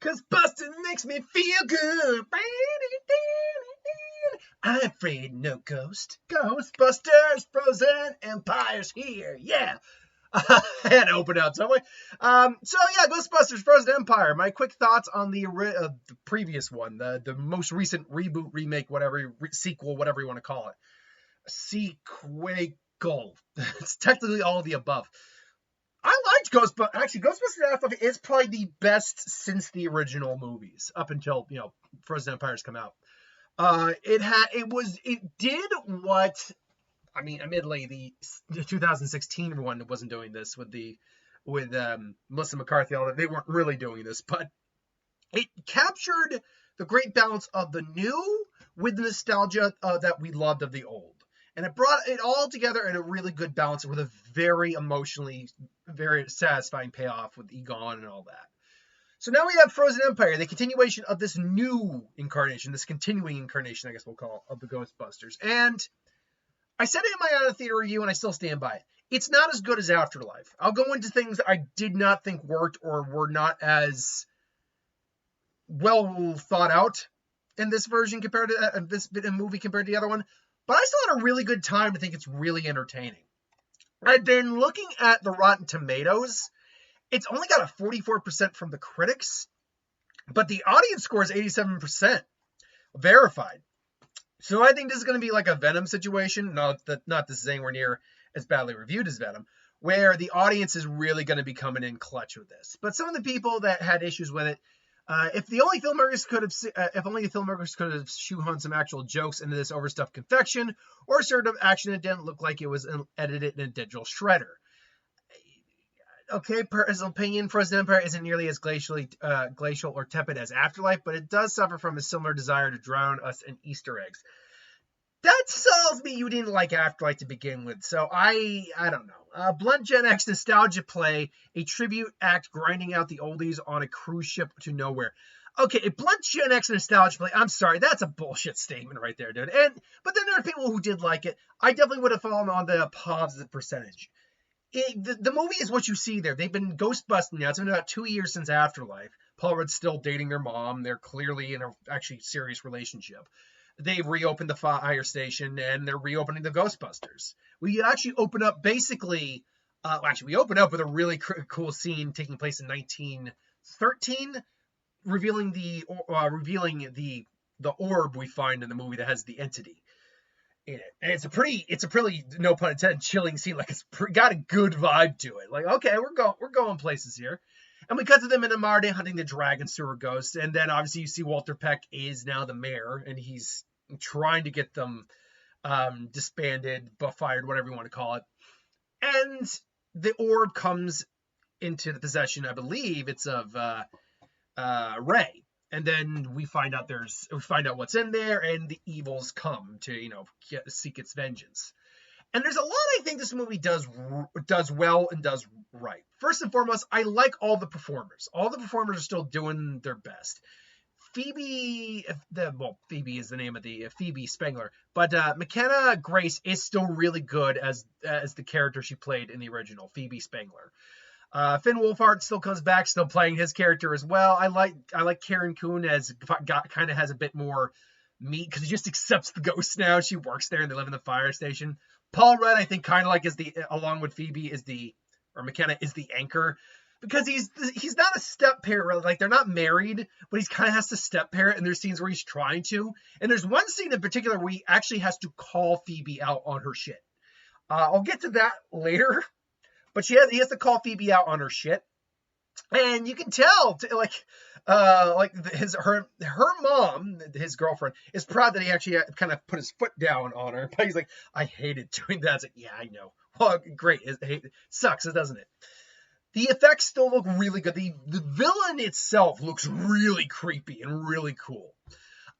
'cause bustin' makes me feel good. I'm afraid no ghost. Ghostbusters, Frozen Empire's here. Yeah. I had to open up some way. Ghostbusters Frozen Empire. My quick thoughts on the previous one, the most recent reboot, remake, whatever, sequel, whatever you want to call it. Sequel. It's technically all of the above. I liked Ghostbusters. Actually, Ghostbusters Afterlife is probably the best since the original movies, up until Frozen Empire's come out. It did what. I mean, admittedly, the 2016 one wasn't doing this with Melissa McCarthy. All that, they weren't really doing this, but it captured the great balance of the new with the nostalgia that we loved of the old, and it brought it all together in a really good balance with a very emotionally, very satisfying payoff with Egon and all that. So now we have Frozen Empire, the continuation of this new incarnation, this continuing incarnation, I guess we'll call it, of the Ghostbusters, and I said it in my out of theater review, and I still stand by it. It's not as good as Afterlife. I'll go into things I did not think worked or were not as well thought out in this version compared to this movie compared to the other one. But I still had a really good time to think it's really entertaining. I've been looking at the Rotten Tomatoes. It's only got a 44% from the critics, but the audience score is 87%, verified. So I think this is going to be like a Venom situation. Not this is anywhere near as badly reviewed as Venom, where the audience is really going to be coming in clutch with this. But some of the people that had issues with it, if only the filmmakers could have shoehorned some actual jokes into this overstuffed confection, or sort of action that didn't look like it was edited in a digital shredder. Okay, personal opinion, Frozen Empire isn't nearly as glacial or tepid as Afterlife, but it does suffer from a similar desire to drown us in Easter eggs. That tells me you didn't like Afterlife to begin with, so I don't know. Blunt Gen X nostalgia play, a tribute act grinding out the oldies on a cruise ship to nowhere. Okay, a Blunt Gen X nostalgia play, I'm sorry, that's a bullshit statement right there, dude. But then there are people who did like it. I definitely would have fallen on the positive percentage. The movie is what you see there. They've been ghostbusting now. It's been about 2 years since Afterlife. Paul Rudd's still dating their mom. They're clearly in a actually serious relationship. They've reopened the fire station, and they're reopening the Ghostbusters. We actually open up basically... we open up with a really cool scene taking place in 1913, revealing the orb we find in the movie that has the entity in it. And it's a pretty, no pun intended, chilling scene. Like, it's got a good vibe to it. Like, okay, we're going places here. And we cut to them in Amarte hunting the dragon sewer ghosts. And then obviously you see Walter Peck is now the mayor, and he's trying to get them disbanded, fired, whatever you want to call it. And the orb comes into the possession, I believe it's of Ray. And then we find out what's in there, and the evils come to, seek its vengeance. And there's a lot I think this movie does well and does right. First and foremost, I like all the performers. All the performers are still doing their best. Phoebe is the name of the Phoebe Spengler, but McKenna Grace is still really good as the character she played in the original, Phoebe Spengler. Finn Wolfhard still comes back, still playing his character as well. I like Karen Kuhn has a bit more meat because he just accepts the ghost now. She works there and they live in the fire station. Paul Rudd, I think, kind of like along with Phoebe McKenna is the anchor, because he's not a step parent. Like, they're not married, but he's kind of has to step parent, and there's scenes where he's trying to. And there's one scene in particular where he actually has to call Phoebe out on her shit. I'll get to that later, but he has to call Phoebe out on her shit. And you can tell, her mom, his girlfriend, is proud that he actually kind of put his foot down on her. But he's like, I hated doing that. It's like, yeah, I know. Well, great. It sucks, doesn't it? The effects still look really good. The villain itself looks really creepy and really cool.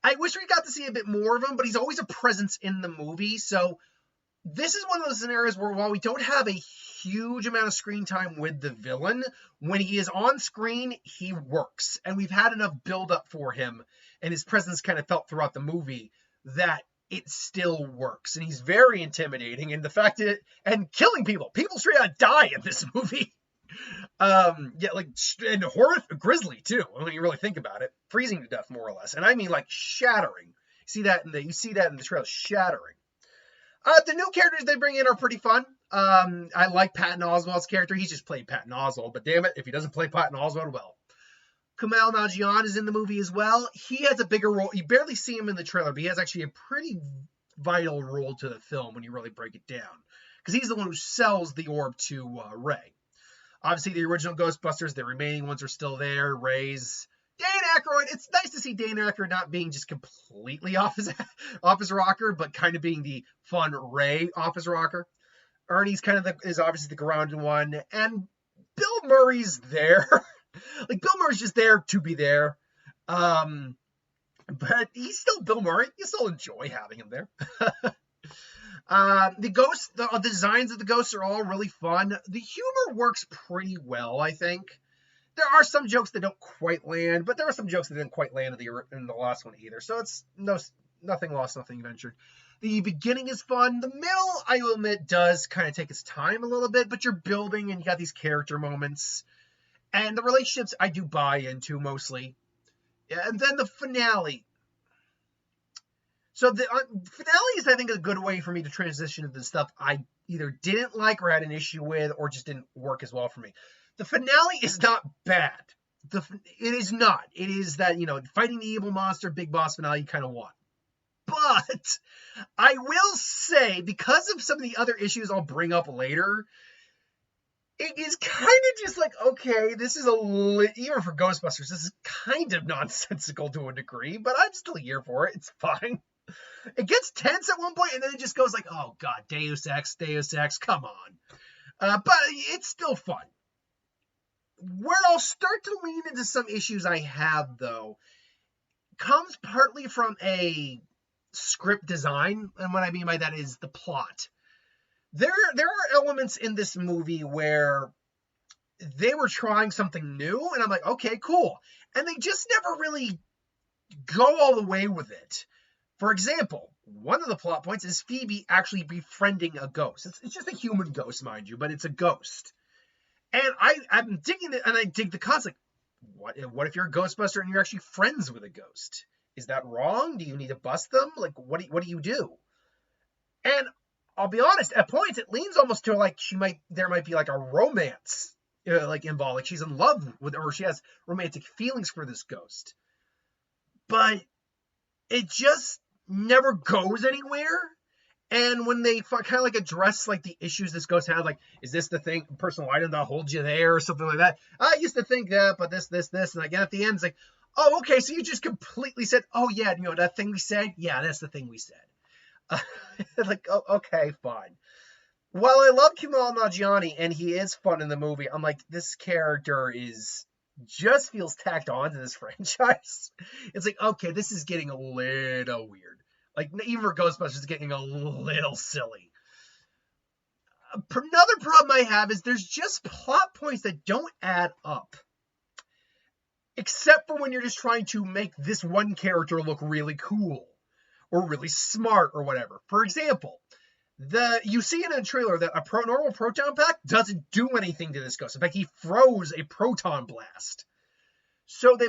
I wish we got to see a bit more of him, but he's always a presence in the movie. So this is one of those scenarios where, while we don't have a huge amount of screen time with the villain, when he is on screen, he works. And we've had enough build up for him, and his presence kind of felt throughout the movie, that it still works. And he's very intimidating. And the fact that, and killing people straight out die in this movie. Yeah, like, and horrific, grisly too, when you really think about it. Freezing to death, more or less. And I mean, like, shattering. You see that in the trailer, shattering. The new characters they bring in are pretty fun. I like Patton Oswalt's character. He's just played Patton Oswalt, but damn it, if he doesn't play Patton Oswalt well. Kumail Nanjiani is in the movie as well. He has a bigger role. You barely see him in the trailer, but he has actually a pretty vital role to the film when you really break it down. Because he's the one who sells the orb to Ray. Obviously, the original Ghostbusters, the remaining ones are still there. Ray's Dan Aykroyd. It's nice to see Dan Aykroyd not being just completely office rocker, but kind of being the fun Ray office rocker. Ernie's kind of is obviously the grounded one, and Bill Murray's there. Like, Bill Murray's just there to be there. But he's still Bill Murray. You still enjoy having him there. The ghosts, the designs of the ghosts are all really fun. The humor works pretty well, I think. There are some jokes that don't quite land, but there are some jokes that didn't quite land in the last one either. So it's nothing lost, nothing ventured. The beginning is fun. The middle, I will admit, does kind of take its time a little bit, but you're building and you got these character moments. And the relationships I do buy into mostly. Yeah, and then the finale. So the finale is, I think, a good way for me to transition to the stuff I either didn't like or had an issue with or just didn't work as well for me. The finale is not bad. It is not. It is that, fighting the evil monster, big boss finale you kind of want. But I will say, because of some of the other issues I'll bring up later, it is kind of just like, okay, this is even for Ghostbusters, this is kind of nonsensical to a degree, but I'm still here for it. It's fine. It gets tense at one point, and then it just goes like, oh god, Deus Ex, come on. But it's still fun. Where I'll start to lean into some issues I have, though, comes partly from a script design, and what I mean by that is the plot. There are elements in this movie where they were trying something new, and I'm like, okay, cool. And they just never really go all the way with it. For example, one of the plot points is Phoebe actually befriending a ghost. It's just a human ghost, mind you, but it's a ghost. And I'm digging it, and I dig the concept. What if you're a Ghostbuster and you're actually friends with a ghost? Is that wrong? Do you need to bust them? Like, what do you do? And I'll be honest, at points it leans almost to like there might be like a romance like involved, like she's in love with, or she has romantic feelings for this ghost. But it just never goes anywhere. And when they kind of like address like the issues this ghost had, like, is this the thing, personal item that holds you there or something like that? I used to think that, but this, and again at the end it's like, oh, okay, so you just completely said, oh yeah, that thing we said, yeah, that's the thing we said. Like, oh, okay, fine. While I love Kumail Nanjiani and he is fun in the movie, I'm like, this character just feels tacked on to this franchise. It's like, okay, this is getting a little weird. Like, even for Ghostbusters, it's getting a little silly. Another problem I have is there's just plot points that don't add up. Except for when you're just trying to make this one character look really cool. Or really smart or whatever. For example, you see in a trailer that a normal proton pack doesn't do anything to this ghost. In fact, he froze a proton blast. So they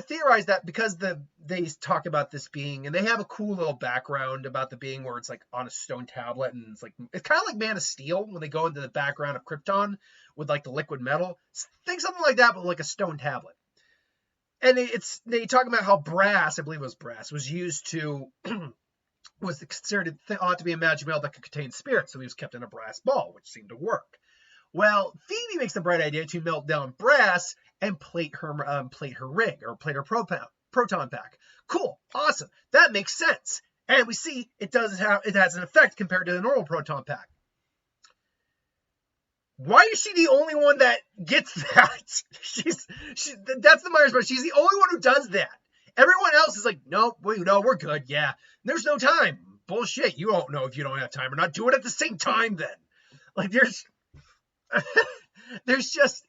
theorize that because they talk about this being, and they have a cool little background about the being where it's like on a stone tablet, and it's kind of like Man of Steel when they go into the background of Krypton with like the liquid metal. Think something like that, but like a stone tablet. And they talk about how brass, I believe it was brass, was used to was considered ought to be a magic metal that could contain spirits, so he was kept in a brass ball, which seemed to work. Well, Phoebe makes the bright idea to melt down brass and plate her rig, or plate her proton pack. Cool, awesome, that makes sense. And we see it has an effect compared to the normal proton pack. Why is she the only one that gets that? That's the Myers part. She's the only one who does that. Everyone else is like, nope, we're good. Yeah, there's no time. Bullshit. You don't know if you don't have time or not. Do it at the same time then. Like there's just,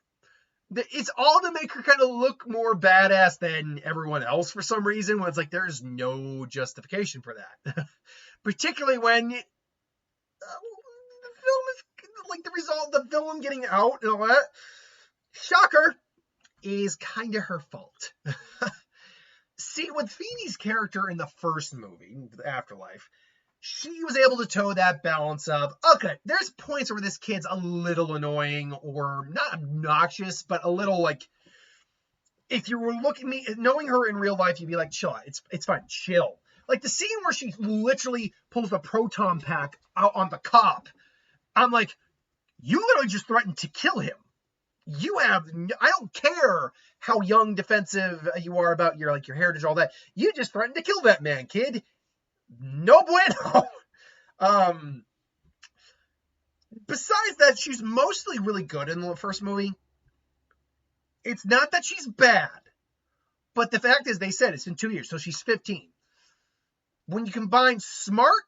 it's all to make her kind of look more badass than everyone else for some reason, when it's like there's no justification for that. Particularly when the film is like the result of the villain getting out and all that. shocker, is kind of her fault. See, with Phoebe's character in the first movie, The Afterlife, she was able to toe that balance of, okay, there's points where this kid's a little annoying or not obnoxious, but a little like, if you were knowing her in real life, you'd be like, chill out, it's fine, chill. Like the scene where she literally pulls the proton pack out on the cop, I'm like, you literally just threatened to kill him. I don't care how young, defensive you are about your heritage, all that. You just threatened to kill that man, kid. No bueno. Besides that, she's mostly really good in the first movie. It's not that she's bad, but the fact is, they said it's been 2 years, so she's 15. When you combine smart,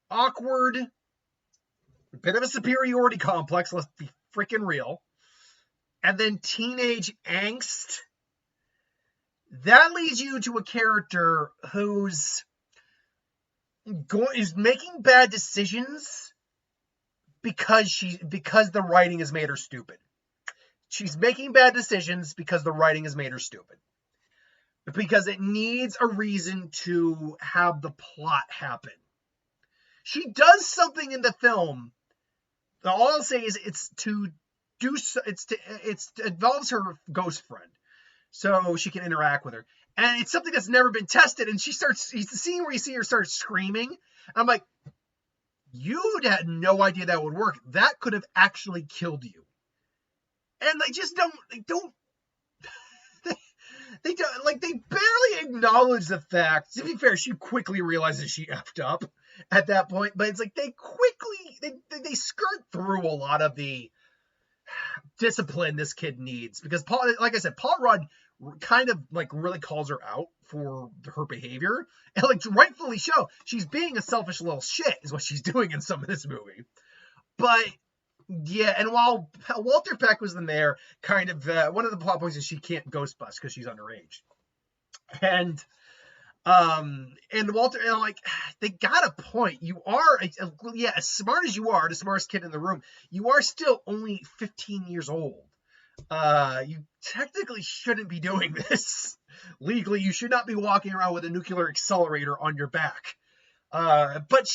awkward, a bit of a superiority complex, let's be freaking real, and then teenage angst, that leads you to a character who's is making bad decisions because the writing has made her stupid. She's making bad decisions because the writing has made her stupid. Because it needs a reason to have the plot happen. She does something in the film. All I'll say is it involves her ghost friend, so she can interact with her. And it's something that's never been tested. And it's the scene where you see her start screaming. I'm like, you had no idea that would work. That could have actually killed you. And they just don't, they barely acknowledge the fact. To be fair, she quickly realizes she effed up at that point. But it's like they skirt through a lot of the discipline this kid needs. Because Paul Rudd kind of really calls her out for her behavior, and rightfully so. She's being a selfish little shit is what she's doing in some of this movie. But yeah, and while Walter Peck was the mayor, kind of one of the plot points is she can't ghost bust because she's underage, and Walter, and I'm like, they got a point. You are, as smart as you are, the smartest kid in the room, you are still only 15 years old. You technically shouldn't be doing this. Legally, you should not be walking around with a nuclear accelerator on your back. But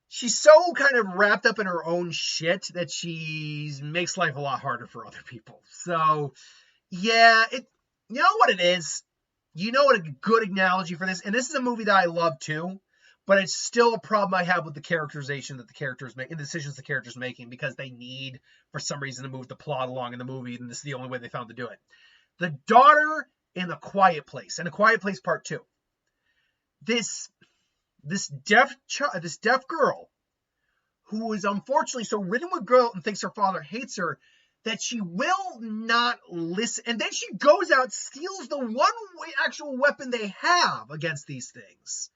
she's so kind of wrapped up in her own shit that she makes life a lot harder for other people. So, yeah, you know what it is? You know what a good analogy for this? And this is a movie that I love too, but it's still a problem I have with the characterization that the characters make and the decisions the characters making, because they need, for some reason, to move the plot along in the movie, and this is the only way they found to do it. The daughter in A Quiet Place, and A Quiet Place Part 2. This deaf girl, who is unfortunately so ridden with guilt and thinks her father hates her, that she will not listen. And then she goes out, steals the one actual weapon they have against these things,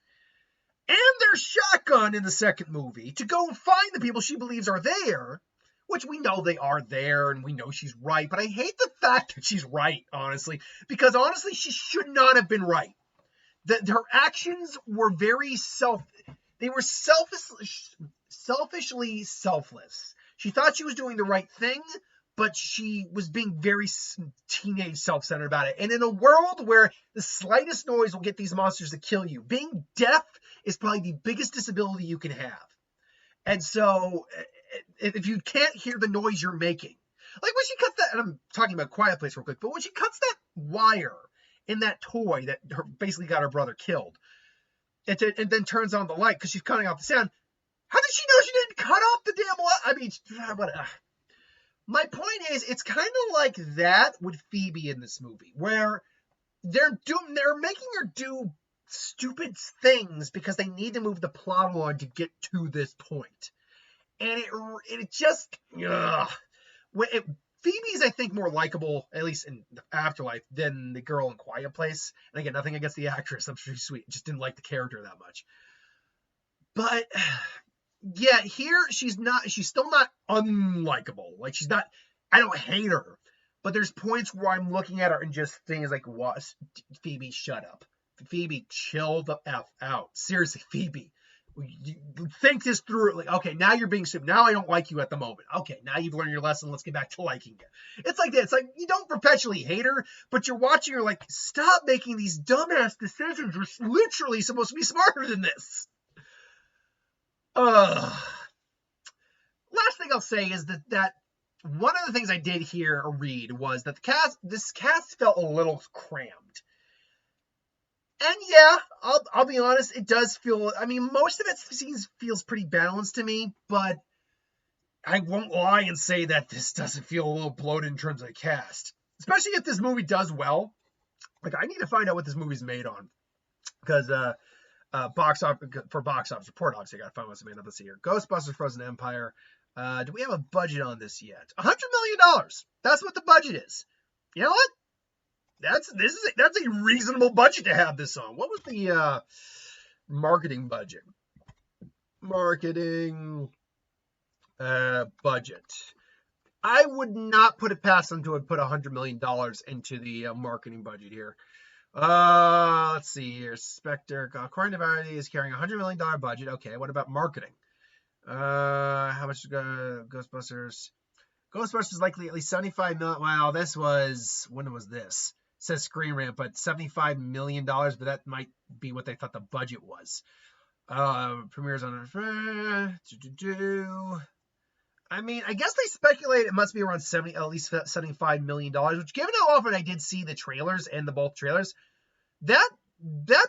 and their shotgun in the second movie, to go find the people she believes are there, which we know they are there, and we know she's right. But I hate the fact that she's right, honestly, because honestly, she should not have been right. Her actions were selfishly selfless. She thought she was doing the right thing, but she was being very teenage self-centered about it. And in a world where the slightest noise will get these monsters to kill you, being deaf is probably the biggest disability you can have. And so if you can't hear the noise you're making, like when she cuts that, and I'm talking about Quiet Place real quick, but when she cuts that wire in that toy that basically got her brother killed, and then turns on the light because she's cutting off the sound, how did she know she didn't cut off the damn light? I mean, my point is, it's kind of like that with Phoebe in this movie, where they're making her do stupid things because they need to move the plot along to get to this point. And it just, Phoebe's, I think, more likable, at least in the Afterlife, than the girl in Quiet Place. And again, nothing against the actress. I'm sure she's sweet. Just didn't like the character that much. But yeah, here she's still not unlikable. Like, she's not, I don't hate her. But there's points where I'm looking at her and just things like, what? Phoebe, shut up. Phoebe, chill the F out. Seriously, Phoebe. You think this through. Like, okay, now you're being stupid. Now I don't like you at the moment. Okay, now you've learned your lesson. Let's get back to liking you. It's like that. It's like you don't perpetually hate her, but you're watching her like, stop making these dumbass decisions. We're literally supposed to be smarter than this. Last thing I'll say is that one of the things I did hear or read was that this cast felt a little crammed. And yeah, I'll be honest, it does feel, I mean, most of it feels pretty balanced to me, but I won't lie and say that this doesn't feel a little bloated in terms of the cast. Especially if this movie does well. Like, I need to find out what this movie's made on. Because box office report, obviously, I gotta find what's made of this year. Ghostbusters Frozen Empire. Do we have a budget on this yet? $100 million. That's what the budget is. You know what? That's a reasonable budget to have this on. What was the marketing budget? Budget. I would not put it past them to put $100 million into the marketing budget here. Let's see here. Spectre, according to Variety, is carrying $100 million budget. Okay, what about marketing? How much Ghostbusters? Ghostbusters likely at least 75 million. Wow, when was this? It says Screen Rant, but $75 million, but that might be what they thought the budget was. Premieres on I mean, I guess they speculate it must be around at least $75 million, which, given how often I did see the trailers and both trailers, that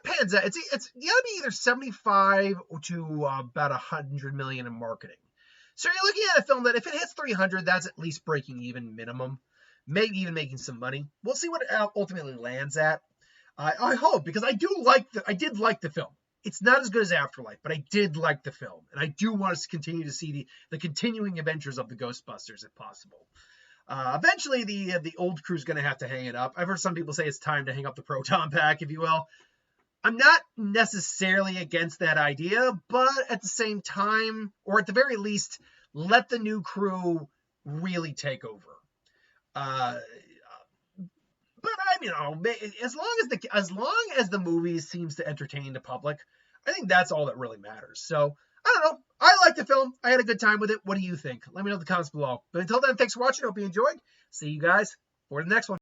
pans out. It's gotta be either 75 to about 100 million in marketing. So you're looking at a film that if it hits 300, that's at least breaking even minimum, maybe even making some money. We'll see what it ultimately lands at. I hope, because I did like the film. It's not as good as Afterlife, but I did like the film, and I do want us to continue to see the continuing adventures of the Ghostbusters if possible. Eventually, the old crew's going to have to hang it up. I've heard some people say it's time to hang up the proton pack, if you will. I'm not necessarily against that idea, but at the same time, or at the very least, let the new crew really take over. But as long as the movie seems to entertain the public, I think that's all that really matters. So I don't know. I like the film. I had a good time with it. What do you think? Let me know in the comments below. But until then, thanks for watching. Hope you enjoyed. See you guys for the next one.